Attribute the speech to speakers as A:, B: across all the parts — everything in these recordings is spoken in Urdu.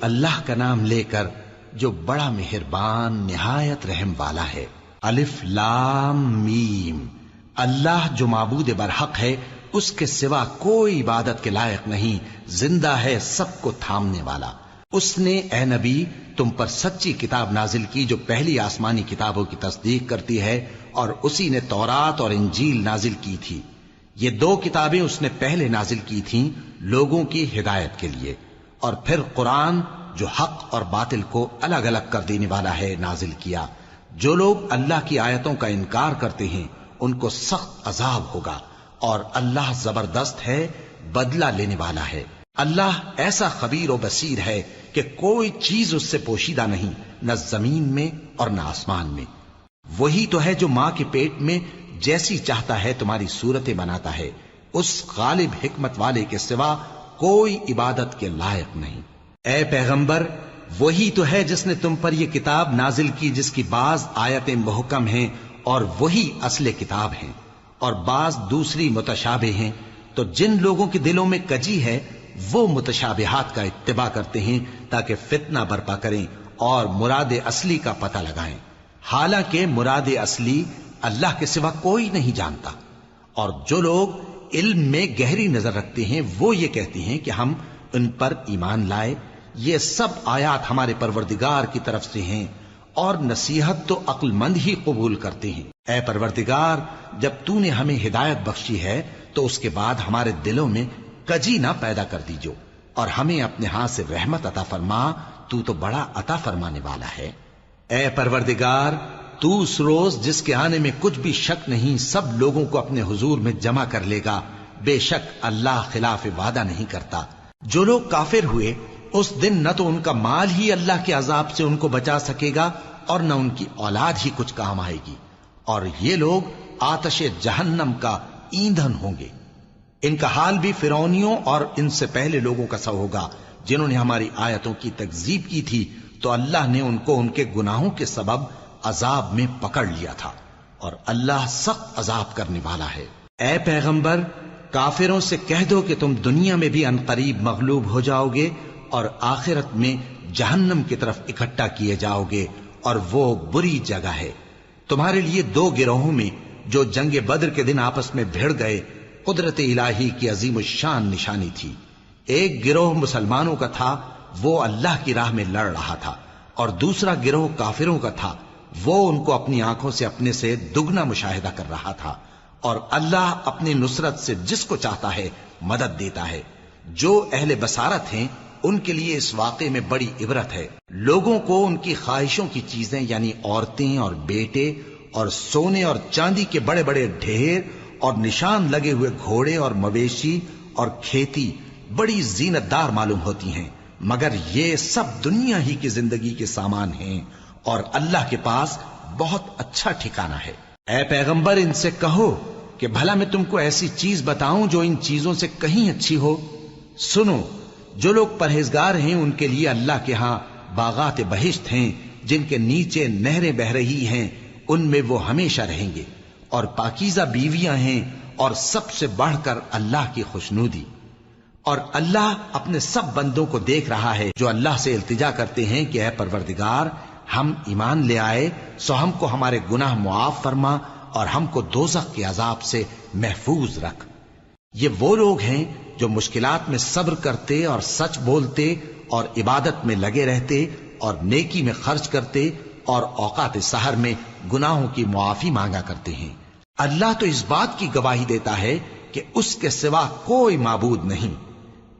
A: اللہ کا نام لے کر جو بڑا مہربان نہایت رحم والا ہے۔ الف لام میم، اللہ جو معبود برحق ہے، اس کے سوا کوئی عبادت کے لائق نہیں، زندہ ہے، سب کو تھامنے والا۔ اس نے اے نبی تم پر سچی کتاب نازل کی جو پہلی آسمانی کتابوں کی تصدیق کرتی ہے، اور اسی نے تورات اور انجیل نازل کی تھی۔ یہ دو کتابیں اس نے پہلے نازل کی تھیں لوگوں کی ہدایت کے لیے، اور پھر قرآن جو حق اور باطل کو الگ الگ کر دینے والا ہے نازل کیا۔ جو لوگ اللہ کی آیتوں کا انکار کرتے ہیں ان کو سخت عذاب ہوگا، اور اللہ زبردست ہے، بدلہ لینے والا ہے۔ اللہ ایسا خبیر و بصیر ہے کہ کوئی چیز اس سے پوشیدہ نہیں، نہ زمین میں اور نہ آسمان میں۔ وہی تو ہے جو ماں کے پیٹ میں جیسی چاہتا ہے تمہاری صورتیں بناتا ہے، اس غالب حکمت والے کے سوا کوئی عبادت کے لائق نہیں۔ اے پیغمبر، وہی تو ہے جس نے تم پر یہ کتاب نازل کی جس کی بعض آیتیں محکم ہیں اور وہی اصل کتاب ہیں، اور بعض دوسری متشابہ ہیں۔ تو جن لوگوں کے دلوں میں کجی ہے وہ متشابہات کا اتباع کرتے ہیں تاکہ فتنہ برپا کریں اور مراد اصلی کا پتہ لگائیں، حالانکہ مراد اصلی اللہ کے سوا کوئی نہیں جانتا۔ اور جو لوگ علم میں گہری نظر رکھتے ہیں وہ یہ کہتے ہیں کہ ہم ان پر ایمان لائے، یہ سب آیات ہمارے پروردگار کی طرف سے ہیں، اور نصیحت تو عقل مند ہی قبول کرتے ہیں۔ اے پروردگار، جب تو نے ہمیں ہدایت بخشی ہے تو اس کے بعد ہمارے دلوں میں کجی نہ پیدا کر دیجو، اور ہمیں اپنے ہاتھ سے رحمت عطا فرما، تو بڑا عطا فرمانے والا ہے۔ اے پروردگار، تو اس روز جس کے آنے میں کچھ بھی شک نہیں سب لوگوں کو اپنے حضور میں جمع کر لے گا، بے شک اللہ خلاف وعدہ نہیں کرتا۔ جو لوگ کافر ہوئے اس دن نہ تو ان کا مال ہی اللہ کے عذاب سے ان کو بچا سکے گا اور نہ ان کی اولاد ہی کچھ کام آئے گی، اور یہ لوگ آتش جہنم کا ایندھن ہوں گے۔ ان کا حال بھی فرعونیوں اور ان سے پہلے لوگوں کا سا ہوگا جنہوں نے ہماری آیتوں کی تکذیب کی تھی، تو اللہ نے ان کو ان کے گناہوں کے سبب عذاب میں پکڑ لیا تھا، اور اللہ سخت عذاب کرنے والا ہے۔ اے پیغمبر، کافروں سے کہہ دو کہ تم دنیا میں بھی عنقریب مغلوب ہو جاؤ گے اور آخرت میں جہنم کی طرف اکٹھا کیے جاؤ گے، اور وہ بری جگہ ہے۔ تمہارے لیے دو گروہوں میں جو جنگ بدر کے دن آپس میں بھڑ گئے قدرت الہی کی عظیم الشان نشانی تھی۔ ایک گروہ مسلمانوں کا تھا، وہ اللہ کی راہ میں لڑ رہا تھا، اور دوسرا گروہ کافروں کا تھا، وہ ان کو اپنی آنکھوں سے اپنے سے دگنا مشاہدہ کر رہا تھا۔ اور اللہ اپنی نصرت سے جس کو چاہتا ہے مدد دیتا ہے۔ جو اہل بصارت ہیں ان کے لیے اس واقعے میں بڑی عبرت ہے۔ لوگوں کو ان کی خواہشوں کی چیزیں یعنی عورتیں اور بیٹے اور سونے اور چاندی کے بڑے بڑے ڈھیر اور نشان لگے ہوئے گھوڑے اور مویشی اور کھیتی بڑی زینت دار معلوم ہوتی ہیں، مگر یہ سب دنیا ہی کی زندگی کے سامان ہیں، اور اللہ کے پاس بہت اچھا ٹھکانہ ہے۔ اے پیغمبر، ان سے کہو کہ بھلا میں تم کو ایسی چیز بتاؤں جو ان چیزوں سے کہیں اچھی ہو؟ سنو، جو لوگ پرہیزگار ہیں ان کے لیے اللہ کے ہاں باغات بہشت ہیں جن کے نیچے نہریں بہ رہی ہیں، ان میں وہ ہمیشہ رہیں گے، اور پاکیزہ بیویاں ہیں، اور سب سے بڑھ کر اللہ کی خوشنودی۔ اور اللہ اپنے سب بندوں کو دیکھ رہا ہے جو اللہ سے التجا کرتے ہیں کہ اے پروردگار، ہم ایمان لے آئے سو ہم کو ہمارے گناہ معاف فرما اور ہم کو دوزخ کے عذاب سے محفوظ رکھ۔ یہ وہ لوگ ہیں جو مشکلات میں صبر کرتے اور سچ بولتے اور عبادت میں لگے رہتے اور نیکی میں خرچ کرتے اور اوقات سحر میں گناہوں کی معافی مانگا کرتے ہیں۔ اللہ تو اس بات کی گواہی دیتا ہے کہ اس کے سوا کوئی معبود نہیں،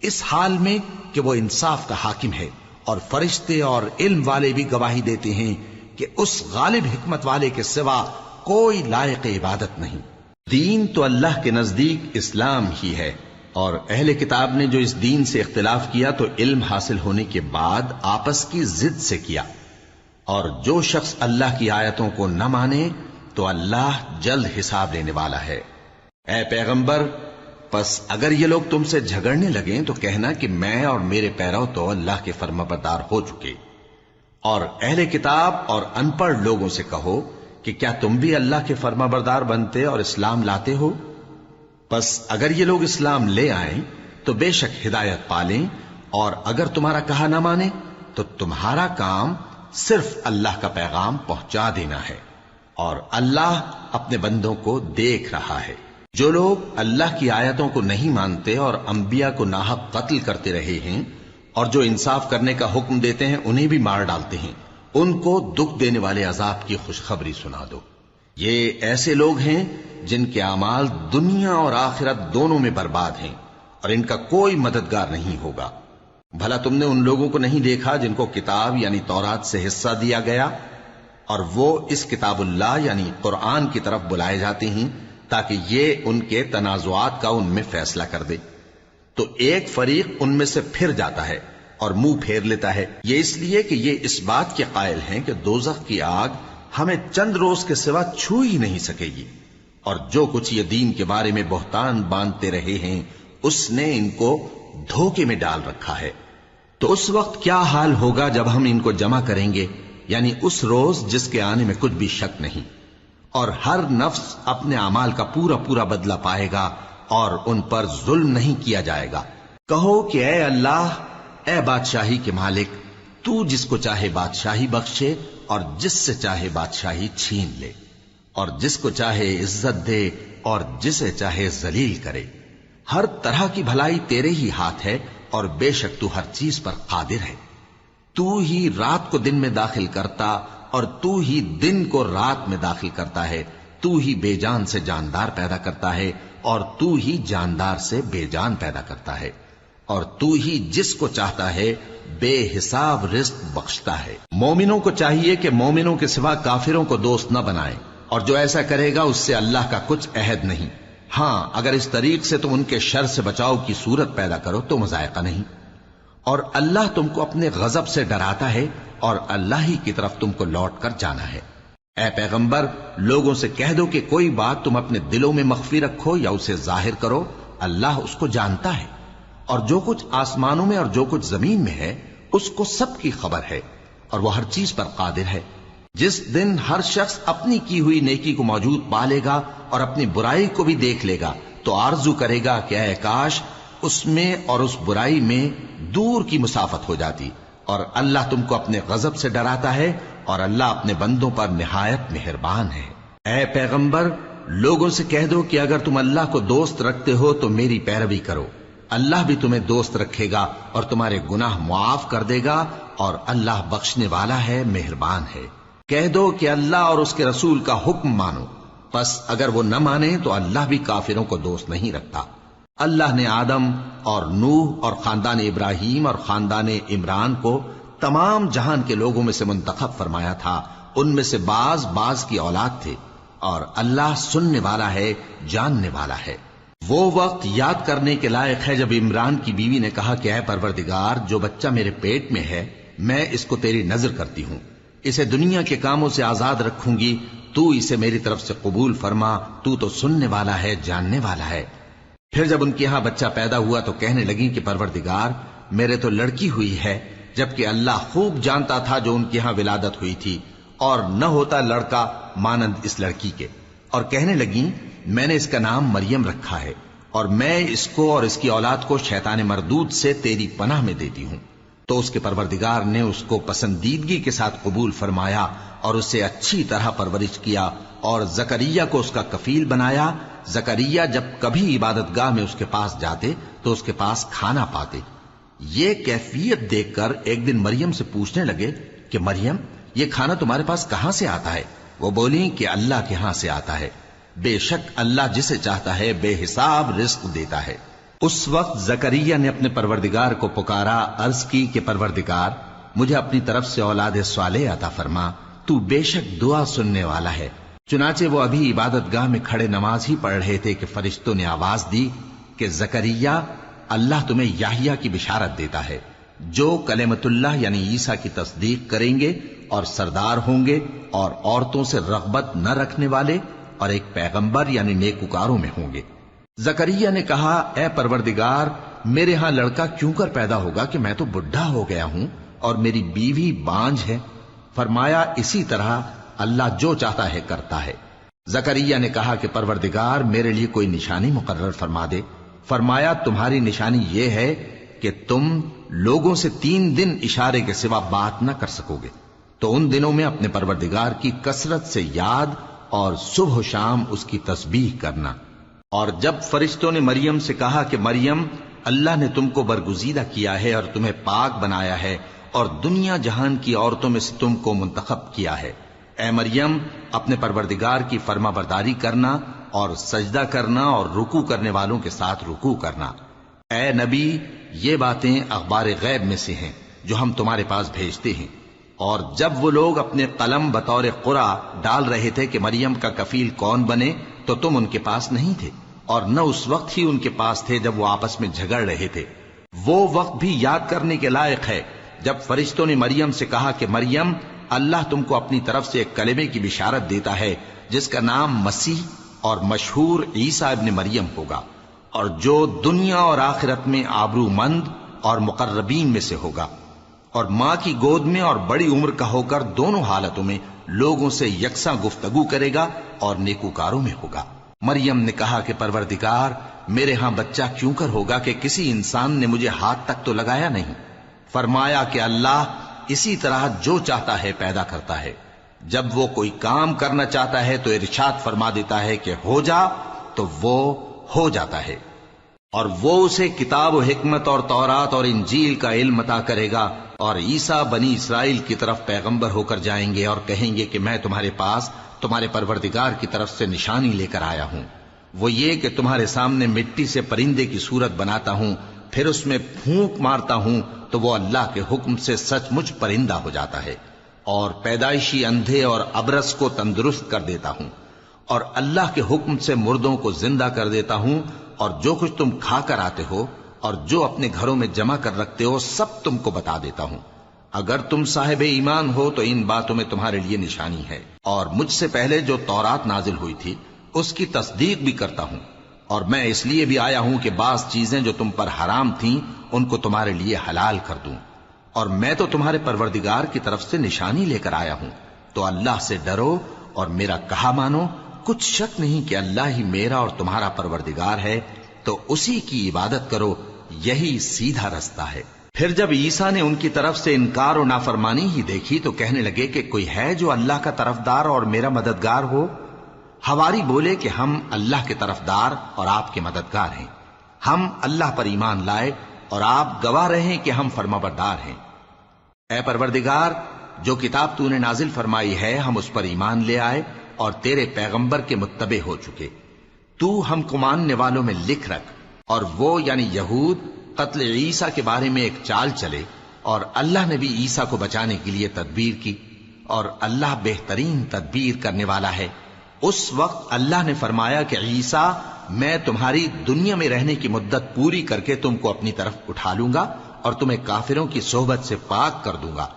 A: اس حال میں کہ وہ انصاف کا حاکم ہے، اور فرشتے اور علم والے بھی گواہی دیتے ہیں کہ اس غالب حکمت والے کے سوا کوئی لائق عبادت نہیں۔ دین تو اللہ کے نزدیک اسلام ہی ہے، اور اہل کتاب نے جو اس دین سے اختلاف کیا تو علم حاصل ہونے کے بعد آپس کی ضد سے کیا، اور جو شخص اللہ کی آیتوں کو نہ مانے تو اللہ جلد حساب لینے والا ہے۔ اے پیغمبر، پس اگر یہ لوگ تم سے جھگڑنے لگیں تو کہنا کہ میں اور میرے پیرو تو اللہ کے فرمانبردار ہو چکے، اور اہل کتاب اور ان پڑھ لوگوں سے کہو کہ کیا تم بھی اللہ کے فرمانبردار بنتے اور اسلام لاتے ہو؟ پس اگر یہ لوگ اسلام لے آئیں تو بے شک ہدایت پالیں، اور اگر تمہارا کہا نہ مانے تو تمہارا کام صرف اللہ کا پیغام پہنچا دینا ہے، اور اللہ اپنے بندوں کو دیکھ رہا ہے۔ جو لوگ اللہ کی آیتوں کو نہیں مانتے اور انبیاء کو ناحق قتل کرتے رہے ہیں اور جو انصاف کرنے کا حکم دیتے ہیں انہیں بھی مار ڈالتے ہیں، ان کو دکھ دینے والے عذاب کی خوشخبری سنا دو۔ یہ ایسے لوگ ہیں جن کے اعمال دنیا اور آخرت دونوں میں برباد ہیں، اور ان کا کوئی مددگار نہیں ہوگا۔ بھلا تم نے ان لوگوں کو نہیں دیکھا جن کو کتاب یعنی تورات سے حصہ دیا گیا، اور وہ اس کتاب اللہ یعنی قرآن کی طرف بلائے جاتے ہیں تاکہ یہ ان کے تنازعات کا ان میں فیصلہ کر دے، تو ایک فریق ان میں سے پھر جاتا ہے اور منہ پھیر لیتا ہے، یہ اس لیے کہ یہ اس بات کے قائل ہیں کہ دوزخ کی آگ ہمیں چند روز کے سوا چھو ہی نہیں سکے گی، اور جو کچھ یہ دین کے بارے میں بہتان باندھتے رہے ہیں اس نے ان کو دھوکے میں ڈال رکھا ہے۔ تو اس وقت کیا حال ہوگا جب ہم ان کو جمع کریں گے، یعنی اس روز جس کے آنے میں کچھ بھی شک نہیں، اور ہر نفس اپنے اعمال کا پورا پورا بدلہ پائے گا اور ان پر ظلم نہیں کیا جائے گا۔ کہو کہ اے اللہ، اے بادشاہی کے مالک، تو جس کو چاہے بادشاہی بخشے اور جس سے چاہے بادشاہی چھین لے، اور جس کو چاہے عزت دے اور جسے چاہے ذلیل کرے۔ ہر طرح کی بھلائی تیرے ہی ہاتھ ہے، اور بے شک تو ہر چیز پر قادر ہے۔ تو ہی رات کو دن میں داخل کرتا اور تو ہی دن کو رات میں داخل کرتا ہے، تو ہی بے جان سے جاندار پیدا کرتا ہے اور تو ہی جاندار سے بے جان پیدا کرتا ہے، اور تو ہی جس کو چاہتا ہے بے حساب رزق بخشتا ہے۔ مومنوں کو چاہیے کہ مومنوں کے سوا کافروں کو دوست نہ بنائیں، اور جو ایسا کرے گا اس سے اللہ کا کچھ عہد نہیں۔ ہاں، اگر اس طریق سے تم ان کے شر سے بچاؤ کی صورت پیدا کرو تو مذائقہ نہیں، اور اللہ تم کو اپنے غضب سے ڈراتا ہے اور اللہ ہی کی طرف تم کو لوٹ کر جانا ہے۔ اے پیغمبر، لوگوں سے کہہ دو کہ کوئی بات تم اپنے دلوں میں مخفی رکھو یا اسے ظاہر کرو، اللہ اس کو جانتا ہے، اور جو کچھ آسمانوں میں اور جو کچھ زمین میں ہے اس کو سب کی خبر ہے، اور وہ ہر چیز پر قادر ہے۔ جس دن ہر شخص اپنی کی ہوئی نیکی کو موجود پا لے گا اور اپنی برائی کو بھی دیکھ لے گا تو آرزو کرے گا کہ اے کاش اس میں اور اس برائی میں دور کی مسافت ہو جاتی، اور اللہ تم کو اپنے غضب سے ڈراتا ہے، اور اللہ اپنے بندوں پر نہایت مہربان ہے۔ اے پیغمبر، لوگوں سے کہہ دو کہ اگر تم اللہ کو دوست رکھتے ہو تو میری پیروی کرو، اللہ بھی تمہیں دوست رکھے گا اور تمہارے گناہ معاف کر دے گا، اور اللہ بخشنے والا ہے، مہربان ہے۔ کہہ دو کہ اللہ اور اس کے رسول کا حکم مانو، پس اگر وہ نہ مانے تو اللہ بھی کافروں کو دوست نہیں رکھتا۔ اللہ نے آدم اور نوح اور خاندان ابراہیم اور خاندان عمران کو تمام جہان کے لوگوں میں سے منتخب فرمایا تھا، ان میں سے بعض کی اولاد تھے، اور اللہ سننے والا ہے، جاننے والا ہے۔ وہ وقت یاد کرنے کے لائق ہے جب عمران کی بیوی نے کہا کہ اے پروردگار، جو بچہ میرے پیٹ میں ہے میں اس کو تیری نذر کرتی ہوں، اسے دنیا کے کاموں سے آزاد رکھوں گی، تو اسے میری طرف سے قبول فرما، تو تو سننے والا ہے، جاننے والا ہے۔ پھر جب ان کے ہاں بچہ پیدا ہوا تو کہنے لگی کہ پروردگار، میرے تو لڑکی ہوئی ہے، جبکہ اللہ خوب جانتا تھا جو ان کے ہاں ولادت ہوئی تھی، اور نہ ہوتا لڑکا مانند اس لڑکی کے۔ اور کہنے لگیں میں نے اس کا نام مریم رکھا ہے، اور میں اس کو اور اس کی اولاد کو شیطان مردود سے تیری پناہ میں دیتی ہوں۔ تو اس کے پروردگار نے اس کو پسندیدگی کے ساتھ قبول فرمایا اور اسے اچھی طرح پرورش کیا، اور زکریا کو اس کا کفیل بنایا۔ زکریا جب کبھی عبادت گاہ میں اس کے پاس جاتے تو اس کے پاس کھانا پاتے۔ یہ کیفیت دیکھ کر ایک دن مریم سے پوچھنے لگے کہ مریم، یہ کھانا تمہارے پاس کہاں سے آتا ہے؟ وہ بولی کہ اللہ کے ہاں سے آتا ہے، بے شک اللہ جسے چاہتا ہے بے حساب رزق دیتا ہے۔ اس وقت زکریا نے اپنے پروردگار کو پکارا، عرض کی کہ پروردگار، مجھے اپنی طرف سے اولاد صالح عطا فرما، تو بے شک دعا سننے والا ہے۔ چنانچہ وہ ابھی عبادت گاہ میں کھڑے نماز ہی پڑھ رہے تھے کہ فرشتوں نے آواز دی کہ زکریا، اللہ تمہیں یحییٰ کی بشارت دیتا ہے، جو کلمۃ اللہ یعنی عیسیٰ کی تصدیق کریں گے اور سردار ہوں گے اور عورتوں سے رغبت نہ رکھنے والے، اور ایک پیغمبر یعنی نیکوکاروں میں ہوں گے۔ زکریا نے کہا، اے پروردگار، میرے ہاں لڑکا کیوں کر پیدا ہوگا کہ میں تو بڈھا ہو گیا ہوں اور میری بیوی بانجھ ہے۔ فرمایا، اسی طرح اللہ جو چاہتا ہے کرتا ہے۔ زکریا نے کہا کہ پروردگار، میرے لیے کوئی نشانی مقرر فرما دے۔ فرمایا، تمہاری نشانی یہ ہے کہ تم لوگوں سے 3 دن اشارے کے سوا بات نہ کر سکو گے، تو ان دنوں میں اپنے پروردگار کی کثرت سے یاد اور صبح و شام اس کی تسبیح کرنا۔ اور جب فرشتوں نے مریم سے کہا کہ مریم، اللہ نے تم کو برگزیدہ کیا ہے اور تمہیں پاک بنایا ہے اور دنیا جہان کی عورتوں میں سے تم کو منتخب کیا ہے، اے مریم اپنے پروردگار کی فرما برداری کرنا اور سجدہ کرنا اور رکوع کرنے والوں کے ساتھ رکوع کرنا۔ اے نبی، یہ باتیں اخبار غیب میں سے ہیں جو ہم تمہارے پاس بھیجتے ہیں۔ اور جب وہ لوگ اپنے قلم بطور قرعہ ڈال رہے تھے کہ مریم کا کفیل کون بنے، تو تم ان کے پاس نہیں تھے، اور نہ اس وقت ہی ان کے پاس تھے جب وہ آپس میں جھگڑ رہے تھے۔ وہ وقت بھی یاد کرنے کے لائق ہے جب فرشتوں نے مریم سے کہا کہ مریم، اللہ تم کو اپنی طرف سے ایک کلمے کی بشارت دیتا ہے جس کا نام مسیح اور مشہور عیسیٰ ابن مریم ہوگا، اور جو دنیا اور آخرت میں آبرو مند اور مقربین میں سے ہوگا، اور ماں کی گود میں اور بڑی عمر کا ہو کر دونوں حالتوں میں لوگوں سے یکساں گفتگو کرے گا اور نیکوکاروں میں ہوگا۔ مریم نے کہا کہ پروردگار، میرے ہاں بچہ کیوں کر ہوگا کہ کسی انسان نے مجھے ہاتھ تک تو لگایا نہیں۔ فرمایا کہ اللہ اسی طرح جو چاہتا ہے پیدا کرتا ہے، جب وہ کوئی کام کرنا چاہتا ہے تو ارشاد فرما دیتا ہے کہ ہو جا، تو وہ ہو جاتا ہے۔ اور وہ اسے کتاب و حکمت اور تورات اور انجیل کا علم عطا کرے گا، اور عیسیٰ بنی اسرائیل کی طرف پیغمبر ہو کر جائیں گے اور کہیں گے کہ میں تمہارے پاس تمہارے پروردگار کی طرف سے نشانی لے کر آیا ہوں، وہ یہ کہ تمہارے سامنے مٹی سے پرندے کی صورت بناتا ہوں، پھر اس میں پھونک مارتا ہوں تو وہ اللہ کے حکم سے سچ مچ پرندہ ہو جاتا ہے، اور پیدائشی اندھے اور ابرص کو تندرست کر دیتا ہوں، اور اللہ کے حکم سے مردوں کو زندہ کر دیتا ہوں، اور جو کچھ تم کھا کر آتے ہو اور جو اپنے گھروں میں جمع کر رکھتے ہو سب تم کو بتا دیتا ہوں۔ اگر تم صاحب ایمان ہو تو ان باتوں میں تمہارے لیے نشانی ہے، اور مجھ سے پہلے جو تورات نازل ہوئی تھی اس کی تصدیق بھی کرتا ہوں، اور میں اس لیے بھی آیا ہوں کہ بعض چیزیں جو تم پر حرام تھیں ان کو تمہارے لیے حلال کر دوں، اور میں تو تمہارے پروردگار کی طرف سے نشانی لے کر آیا ہوں، تو اللہ سے ڈرو اور میرا کہا مانو۔ کچھ شک نہیں کہ اللہ ہی میرا اور تمہارا پروردگار ہے، تو اسی کی عبادت کرو، یہی سیدھا رستہ ہے۔ پھر جب عیسیٰ نے ان کی طرف سے انکار و نافرمانی ہی دیکھی تو کہنے لگے کہ کوئی ہے جو اللہ کا طرفدار اور میرا مددگار ہو؟ حواری بولے کہ ہم اللہ کے طرفدار اور آپ کے مددگار ہیں، ہم اللہ پر ایمان لائے اور آپ گواہ رہیں کہ ہم فرما بردار ہیں۔ اے پروردگار، جو کتاب تو نے نازل فرمائی ہے ہم اس پر ایمان لے آئے اور تیرے پیغمبر کے متبع ہو چکے، تو ہم کو ماننے والوں میں لکھ رکھ۔ اور وہ یعنی یہود قتل عیسیٰ کے بارے میں ایک چال چلے، اور اللہ نے بھی عیسیٰ کو بچانے کے لیے تدبیر کی، اور اللہ بہترین تدبیر کرنے والا ہے۔ اس وقت اللہ نے فرمایا کہ عیسیٰ، میں تمہاری دنیا میں رہنے کی مدت پوری کر کے تم کو اپنی طرف اٹھا لوں گا اور تمہیں کافروں کی صحبت سے پاک کر دوں گا،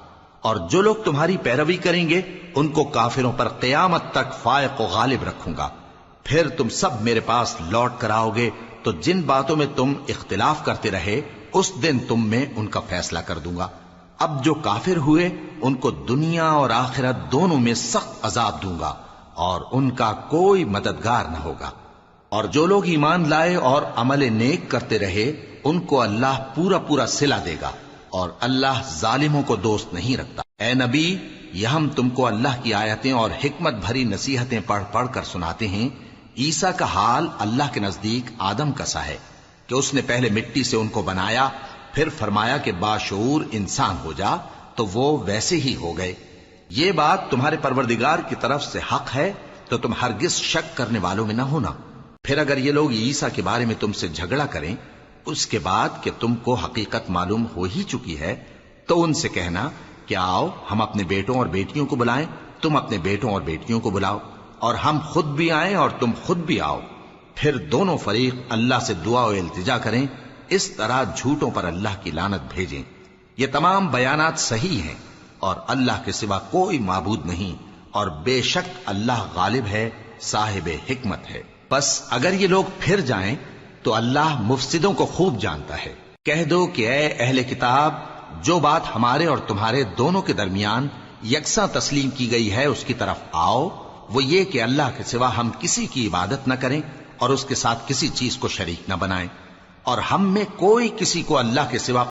A: اور جو لوگ تمہاری پیروی کریں گے ان کو کافروں پر قیامت تک فائق و غالب رکھوں گا۔ پھر تم سب میرے پاس لوٹ کر آؤ گے تو جن باتوں میں تم اختلاف کرتے رہے اس دن تم میں ان کا فیصلہ کر دوں گا۔ اب جو کافر ہوئے ان کو دنیا اور آخرت دونوں میں سخت عذاب دوں گا، اور ان کا کوئی مددگار نہ ہوگا۔ اور جو لوگ ایمان لائے اور عمل نیک کرتے رہے ان کو اللہ پورا پورا صلہ دے گا، اور اللہ ظالموں کو دوست نہیں رکھتا۔ اے نبی، یہ ہم تم کو اللہ کی آیتیں اور حکمت بھری نصیحتیں پڑھ پڑھ کر سناتے ہیں۔ عیسیٰ کا حال اللہ کے نزدیک آدم کا سا ہے کہ اس نے پہلے مٹی سے ان کو بنایا، پھر فرمایا کہ باشعور انسان ہو جا، تو وہ ویسے ہی ہو گئے۔ یہ بات تمہارے پروردگار کی طرف سے حق ہے، تو تم ہرگز شک کرنے والوں میں نہ ہونا۔ پھر اگر یہ لوگ عیسیٰ کے بارے میں تم سے جھگڑا کریں اس کے بعد کہ تم کو حقیقت معلوم ہو ہی چکی ہے، تو ان سے کہنا کہ آؤ ہم اپنے بیٹوں اور بیٹیوں کو بلائیں، تم اپنے بیٹوں اور بیٹیوں کو بلاؤ، اور ہم خود بھی آئیں اور تم خود بھی آؤ، پھر دونوں فریق اللہ سے دعا و التجا کریں، اس طرح جھوٹوں پر اللہ کی لعنت بھیجیں۔ یہ تمام بیانات صحیح ہیں، اور اللہ کے سوا کوئی معبود نہیں، اور بے شک اللہ غالب ہے، صاحب حکمت ہے۔ بس اگر یہ لوگ پھر جائیں تو اللہ مفسدوں کو خوب جانتا ہے۔ کہہ دو کہ اے اہل کتاب، جو بات ہمارے اور تمہارے دونوں کے درمیان یکساں تسلیم کی گئی ہے اس کی طرف آؤ، وہ یہ کہ اللہ کے سوا ہم کسی کی عبادت نہ کریں اور اس کے ساتھ کسی چیز کو شریک نہ بنائیں، اور ہم میں کوئی کسی کو اللہ کے سوا